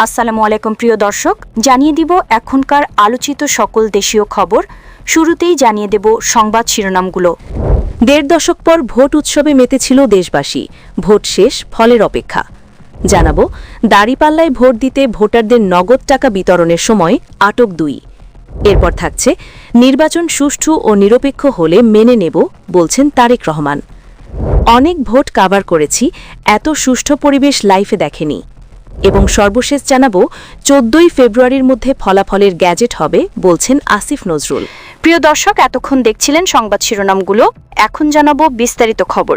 আসসালামু আলাইকুম প্রিয় দর্শক, জানিয়ে দিব এখনকার আলোচিত সকল দেশীয় খবর। শুরুতেই জানিয়ে দেব সংবাদ শিরোনামগুলো। ১.৫ দশক পর ভোট উৎসবে মেতেছিল দেশবাসী, ভোট শেষ, ফলের অপেক্ষা। জানাবো দাঁড়িপাল্লায় ভোট দিতে ভোটারদের নগদ টাকা বিতরণের সময় আটক ২। এরপর থাকছে নির্বাচন সুষ্ঠু ও নিরপেক্ষ হলে মেনে নেব, বলছেন তারেক রহমান। অনেক ভোট কাভার করেছি, এত সুষ্ঠু পরিবেশ লাইফে দেখেনি। এবং সর্বশেষ জানাবো ১৪ই ফেব্রুয়ারির মধ্যে ফলাফলের গ্যাজেট হবে, বলছেন আসিফ নজরুল। প্রিয় দর্শক, এতক্ষণ দেখছিলেন সংবাদ শিরোনামগুলো, এখন জানাবো বিস্তারিত খবর।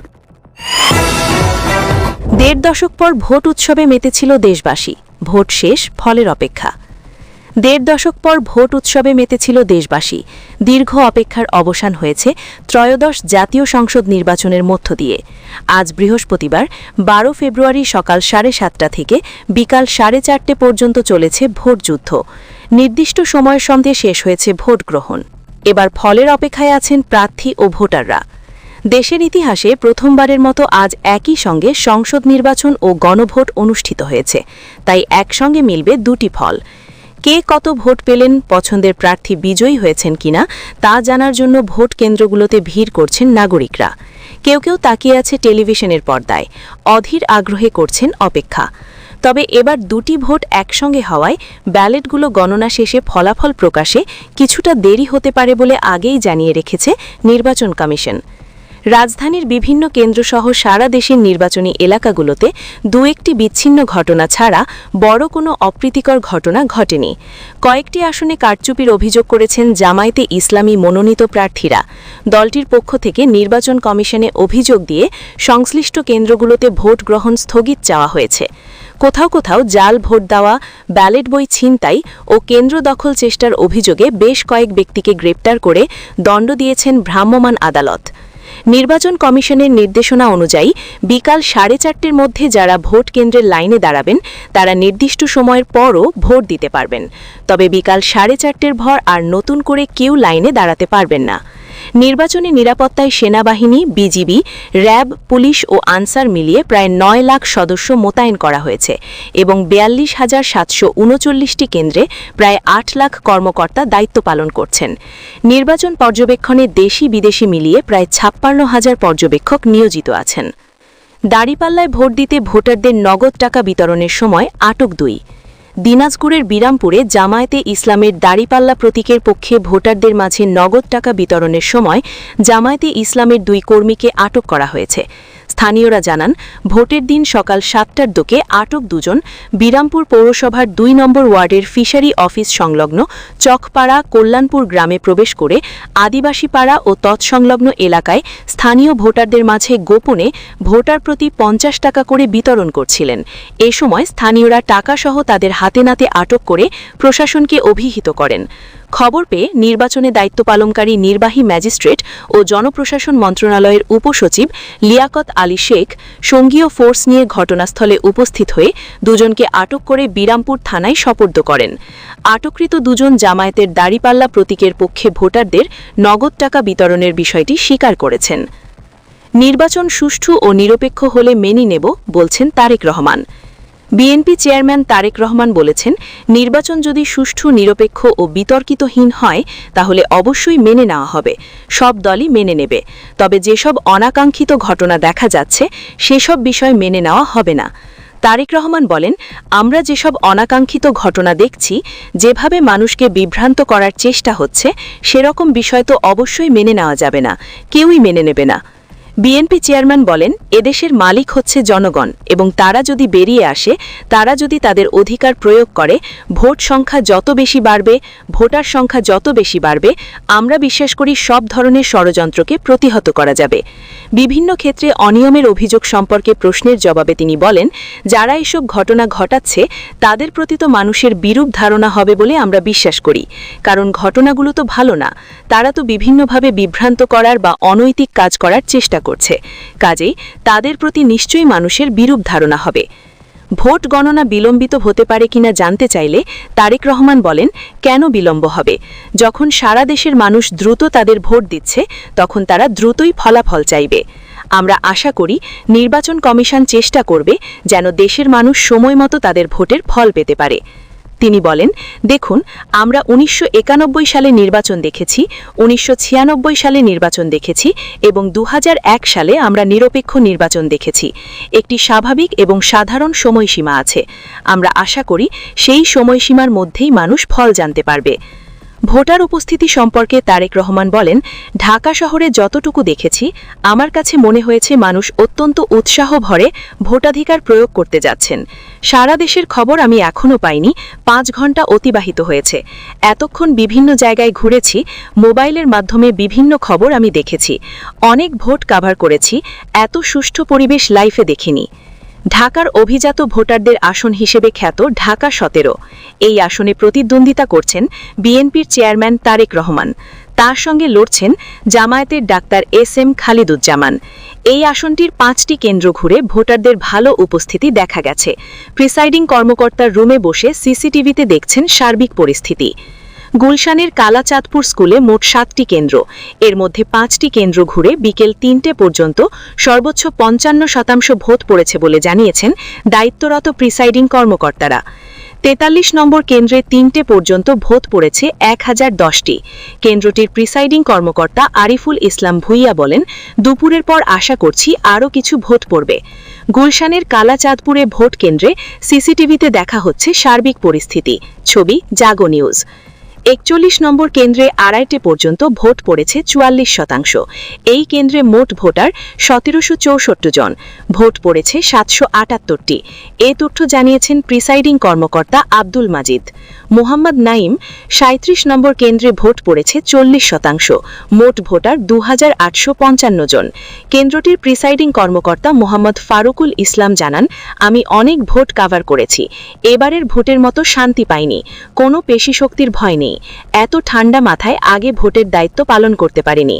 ১.৫ দশক পর ভোট উৎসবে মেতেছিল দেশবাসী, ভোট শেষ, ফলের অপেক্ষা। ১.৫ দশক পর ভোট উৎসবে মেতেছিল দেশবাসী, দীর্ঘ অপেক্ষার অবসান হয়েছে ত্রয়োদশ জাতীয় সংসদ নির্বাচনের মধ্য দিয়ে। আজ বৃহস্পতিবার ১২ ফেব্রুয়ারি সকাল ৭:৩০ থেকে বিকাল ৪:৩০ পর্যন্ত চলেছে ভোটযুদ্ধ। নির্দিষ্ট সময়ের সন্ধে শেষ হয়েছে ভোট গ্রহণ। এবার ফলের অপেক্ষায় আছেন প্রার্থী ও ভোটাররা। দেশের ইতিহাসে প্রথমবারের মতো আজ একই সঙ্গে সংসদ নির্বাচন ও গণভোট অনুষ্ঠিত হয়েছে, তাই একসঙ্গে মিলবে দুটি ফল। কে কত ভোট পেলেন, পছন্দের প্রার্থী বিজয়ী হয়েছেন কিনা তা জানার জন্য ভোট কেন্দ্রগুলোতে ভিড় করছেন নাগরিকরা। কেউ কেউ তাকিয়ে আছে টেলিভিশনের পর্দায়, অধীর আগ্রহে করছেন অপেক্ষা। তবে এবার দুটি ভোট একসঙ্গে হওয়ায় ব্যালটগুলো গণনা শেষে ফলাফল প্রকাশে কিছুটা দেরি হতে পারে বলে আগেই জানিয়ে রেখেছে নির্বাচন কমিশন। রাজধানীর বিভিন্ন কেন্দ্রসহ সারা দেশের নির্বাচনী এলাকাগুলোতে দু-একটি বিচ্ছিন্ন ঘটনা ছাড়া বড় কোনো অপ্রীতিকর ঘটনা ঘটেনি। কয়েকটি আসনে কারচুপির অভিযোগ করেছেন জামায়াতে ইসলামী মনোনীত প্রার্থীরা। দলটির পক্ষ থেকে নির্বাচন কমিশনে অভিযোগ দিয়ে সংশ্লিষ্ট কেন্দ্রগুলোতে ভোট গ্রহণ স্থগিত চাওয়া হয়েছে। কোথাও কোথাও জাল ভোট দেওয়া, ব্যালট বই ছিনতাই ও কেন্দ্র দখল চেষ্টার অভিযোগে বেশ কয়েক ব্যক্তিকে গ্রেপ্তার করে দণ্ড দিয়েছেন ভ্রাম্যমাণ আদালত। নির্বাচন কমিশনের নির্দেশনা অনুযায়ী বিকাল ৪:৩০ মধ্যে যারা ভোট কেন্দ্রের লাইনে দাঁড়াবেন তারা নির্দিষ্ট সময়ের পরও ভোট দিতে পারবেন, তবে বিকাল ৪:৩০ ভর আর নতুন করে কেউ লাইনে দাঁড়াতে পারবেন না। নির্বাচনী নিরাপত্তায় সেনাবাহিনী, বিজিবি, র্যাব, পুলিশ ও আনসার মিলিয়ে প্রায় ৯ লাখ সদস্য মোতায়েন করা হয়েছে এবং ৪২,৭৩৯টি কেন্দ্রে প্রায় ৮ লাখ কর্মকর্তা দায়িত্ব পালন করছেন। নির্বাচন পর্যবেক্ষণে দেশি বিদেশি মিলিয়ে প্রায় ৫৬,০০০ পর্যবেক্ষক নিয়োজিত আছেন। দাঁড়িপাল্লায় ভোট দিতে ভোটারদের নগদ টাকা বিতরণের সময় আটক ২। দিনাজপুরের বিরামপুরে জামায়াতে ইসলামের দাঁড়িপাল্লা প্রতীকের পক্ষে ভোটারদের মাঝে নগদ টাকা বিতরণের সময় জামায়াতে ইসলামের ২ কর্মীকে আটক করা হয়েছে। স্থানীয়রা জানান, ভোটের দিন সকাল ৭টার দিকে আটক দুজন বিরামপুর পৌরসভার ২ নম্বর ওয়ার্ডের ফিশারি অফিস সংলগ্ন চকপাড়া কল্যাণপুর গ্রামে প্রবেশ করে আদিবাসী পাড়া ও তৎসংলগ্ন এলাকায় স্থানীয় ভোটারদের মাঝে গোপনে ভোটার প্রতি ৫০ টাকা করে বিতরণ করছিলেন। এ সময় স্থানীয়রা টাকাসহ তাদের হাতে নাতে আটক করে প্রশাসনকে অভিহিত করেন। খবর পেয়ে নির্বাচনে দায়িত্ব পালনকারী নির্বাহী ম্যাজিস্ট্রেট ও জনপ্রশাসন মন্ত্রণালয়ের উপসচিব লিয়াকত আলী শেখ সঙ্গীয় ফোর্স নিয়ে ঘটনাস্থলে উপস্থিত হয়ে দুজনকে আটক করে বিরামপুর থানায় সোপর্দ করেন। আটককৃত দুজন জামায়াতের দাঁড়িপাল্লা প্রতীকের পক্ষে ভোটারদের নগদ টাকা বিতরণের বিষয়টি স্বীকার করেছেন। নির্বাচন সুষ্ঠু ও নিরপেক্ষ হলে মেনে নেব, বলছেন তারেক রহমান। বিএনপি চেয়ারম্যান তারেক রহমান বলেছেন, নির্বাচন যদি সুষ্ঠু, নিরপেক্ষ ও বিতর্কিতহীন হয় তাহলে অবশ্যই মেনে নেওয়া হবে, সব দলই মেনে নেবে। তবে যেসব অনাকাঙ্ক্ষিত ঘটনা দেখা যাচ্ছে সেসব বিষয় মেনে নেওয়া হবে না। তারেক রহমান বলেন, আমরা যেসব অনাকাঙ্ক্ষিত ঘটনা দেখছি, যেভাবে মানুষকে বিভ্রান্ত করার চেষ্টা হচ্ছে, সেরকম বিষয় তো অবশ্যই মেনে নেওয়া যাবে না, কেউই মেনে নেবে না। বিএনপি চেয়ারম্যান বলেন, এদেশের মালিক হচ্ছে জনগণ এবং তারা যদি বেরিয়ে আসে, তারা যদি তাদের অধিকার প্রয়োগ করে, ভোট সংখ্যা যত বেশি বাড়বে, ভোটার সংখ্যা যত বেশি বাড়বে, আমরা বিশ্বাস করি সব ধরনের ষড়যন্ত্রকে প্রতিহত করা যাবে। বিভিন্ন ক্ষেত্রে অনিয়মের অভিযোগ সম্পর্কে প্রশ্নের জবাবে তিনি বলেন, যারা এসব ঘটনা ঘটাচ্ছে তাদের প্রতি তো মানুষের বিরূপ ধারণা হবে বলে আমরা বিশ্বাস করি, কারণ ঘটনাগুলো তো ভালো না, তারা তো বিভিন্নভাবে বিভ্রান্ত করার বা অনৈতিক কাজ করার চেষ্টা করছে, কাজেই তাদের প্রতি নিশ্চয়ই মানুষের বিরূপ ধারণা হবে। ভোট গণনা বিলম্বিত হতে পারে কিনা জানতে চাইলে তারেক রহমান বলেন, কেন বিলম্ব হবে? যখন সারা দেশের মানুষ দ্রুত তাদের ভোট দিচ্ছে তখন তারা দ্রুতই ফলাফল চাইবে। আমরা আশা করি নির্বাচন কমিশন চেষ্টা করবে যেন দেশের মানুষ সময়মতো তাদের ভোটের ফল পেতে পারে। তিনি বলেন, দেখুন, আমরা 1991 সালে নির্বাচন দেখেছি, 1996 সালে নির্বাচন দেখেছি এবং 2001 সালে আমরা নিরপেক্ষ নির্বাচন দেখেছি। একটি স্বাভাবিক এবং সাধারণ সময়সীমা আছে। আমরা আশা করি সেই সময়সীমার মধ্যেই মানুষ ফল জানতে পারবে। ভোটার উপস্থিতি সম্পর্কে তারেক রহমান বলেন, ঢাকা শহরে যতটুকু দেখেছি আমার কাছে মনে হয়েছে মানুষ অত্যন্ত উৎসাহ ভরে ভোটাধিকার প্রয়োগ করতে যাচ্ছেন। সারা দেশের খবর আমি এখনও পাইনি, 5 ঘন্টা অতিবাহিত হয়েছে। এতক্ষণ বিভিন্ন জায়গায় ঘুরেছি, মোবাইলের মাধ্যমে বিভিন্ন খবর আমি দেখেছি, অনেক ভোট কাভার করেছি, এত সুষ্ঠু পরিবেশ লাইফে দেখিনি। ঢাকার অভিজাত ভোটারদের আসন হিসেবে খ্যাত ঢাকা 17, এই আসনে প্রতিদ্বন্দ্বিতা করছেন বিএনপির চেয়ারম্যান তারেক রহমান। তার সঙ্গে লড়ছেন জামায়াতের ডাক্তার এস.এম. খালিদুজ্জামান। এই আসনটির 5টি কেন্দ্র ঘুরে ভোটারদের ভালো উপস্থিতি দেখা গেছে। প্রিসাইডিং কর্মকর্তার রুমে বসে সিসিটিভিতে দেখছেন সার্বিক পরিস্থিতি। গুলশানের কালাচাঁদপুর স্কুলে মোট 7টি কেন্দ্র, এর মধ্যে 5টি কেন্দ্র ঘুরে বিকেল 3টে পর্যন্ত সর্বোচ্চ 55% ভোট পড়েছে বলে জানিয়েছেন দায়িত্বরত প্রিসাইডিং কর্মকর্তারা। 43 নম্বর কেন্দ্রে 3টে পর্যন্ত ভোট পড়েছে 1010টি। কেন্দ্রটির প্রিসাইডিং কর্মকর্তা আরিফুল ইসলাম ভুইয়া বলেন, দুপুরের পর আশা করছি আরও কিছু ভোট পড়বে। গুলশানের কালাচাঁদপুরে ভোট কেন্দ্রে সিসিটিভিতে দেখা হচ্ছে সার্বিক পরিস্থিতি। ছবি জাগো নিউজ। 41 নম্বর কেন্দ্রে 2:30 পর্যন্ত ভোট পড়েছে 44%। এই কেন্দ্রে মোট ভোটার 1764 জন, ভোট পড়েছে 778টি। এ তথ্য জানিয়েছেন প্রিসাইডিং কর্মকর্তা আব্দুল মাজিদ। মোহাম্মদ নাইম 37 নম্বর কেন্দ্রে ভোট পড়েছে 40%, মোট ভোটার 2855 জন। কেন্দ্রটির প্রিসাইডিং কর্মকর্তা মোহাম্মদ ফারুকুল ইসলাম জানান, আমি অনেক ভোট কাভার করেছি, এবারের ভোটের মতো শান্তি পাইনি, কোনো পেশি শক্তির ভয় নেই। এত ঠান্ডা মাথায় আগে ভোটের দায়িত্ব পালন করতে পারিনি।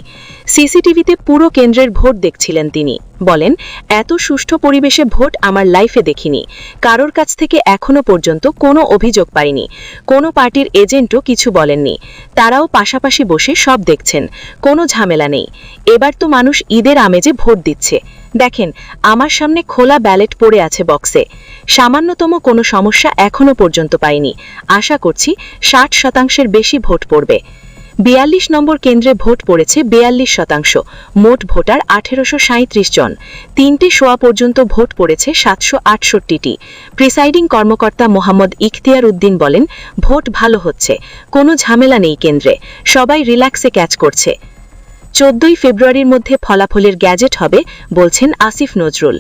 সিসিটিভিতে পুরো কেন্দ্রের ভোট দেখছিলেন তিনি। বলেন, এত সুষ্ঠু পরিবেশে ভোট আমার লাইফে দেখিনি। কারোর কাছ থেকে এখনো পর্যন্ত কোনো অভিযোগ পাইনি। কোনো পার্টির এজেন্টও কিছু বলেননি। তারাও পাশাপাশি বসে সব দেখছেন, কোনো ঝামেলা নেই। এবার তো মানুষ ঈদের আমেজে ভোট দিচ্ছে। দেখেন, আমার সামনে খোলা ব্যালট পড়ে আছে বক্সে। সামান্যতম কোনো সমস্যা এখনো পর্যন্ত পাইনি। আশা করছি 60% বেশি ভোট পড়বে। 42 নম্বর কেন্দ্রে ভোট পড়েছে 42%, মোট ভোটার 1837 জন। 3টে সোয়া পর্যন্ত ভোট পড়েছে 768টি। প্রিসাইডিং কর্মকর্তা মোহাম্মদ ইখতিয়ার উদ্দিন বলেন, ভোট ভালো হচ্ছে, কোনো ঝামেলা নেই কেন্দ্রে, সবাই রিল্যাক্সে ক্যাচ করছে। 14 ফেব্রুয়ারির মধ্যে ফলাফলের গ্যাজেট হবে বলছেন আসিফ নজরুল।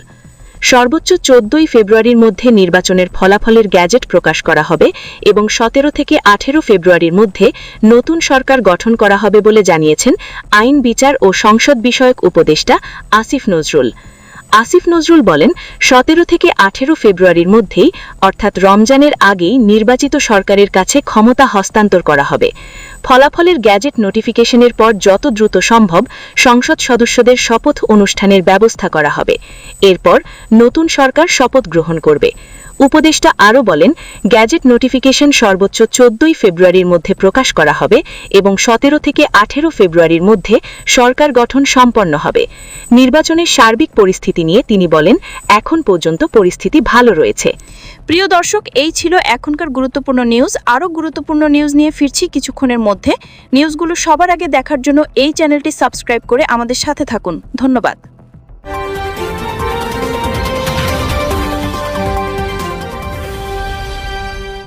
সর্বোচ্চ 14 ফেব্রুয়ারির মধ্যে নির্বাচনের ফলাফলের গ্যাজেট প্রকাশ করা হবে এবং 17 থেকে 18 ফেব্রুয়ারির মধ্যে নতুন সরকার গঠন করা হবে বলে জানিয়েছেন আইন বিচার ও সংসদ বিষয়ক উপদেষ্টা আসিফ নজরুল। আসিফ নজরুল বলেন, 17 থেকে 18 ফেব্রুয়ারির মধ্যেই অর্থাৎ রমজানের আগেই নির্বাচিত সরকারের কাছে ক্ষমতা হস্তান্তর করা হবে। ফলাফলের গ্যাজেট নোটিফিকেশনের পর যত দ্রুত সম্ভব সংসদ সদস্যদের শপথ অনুষ্ঠানের ব্যবস্থা করা হবে। এরপর নতুন সরকার শপথ গ্রহণ করবে। উপদেষ্টা আরও বলেন, গ্যাজেট নোটিফিকেশন সর্বোচ্চ 14 ফেব্রুয়ারির মধ্যে প্রকাশ করা হবে এবং 17 থেকে 18 ফেব্রুয়ারির মধ্যে সরকার গঠন সম্পন্ন হবে। নির্বাচনের সার্বিক পরিস্থিতি নিয়ে তিনি বলেন, এখন পর্যন্ত পরিস্থিতি ভালো রয়েছে। প্রিয় দর্শক, এই ছিল এখনকার গুরুত্বপূর্ণ নিউজ। আরও গুরুত্বপূর্ণ নিউজ নিয়ে ফিরছি কিছুক্ষণের মধ্যে। নিউজগুলো সবার আগে দেখার জন্য এই চ্যানেলটি সাবস্ক্রাইব করে আমাদের সাথে থাকুন। ধন্যবাদ।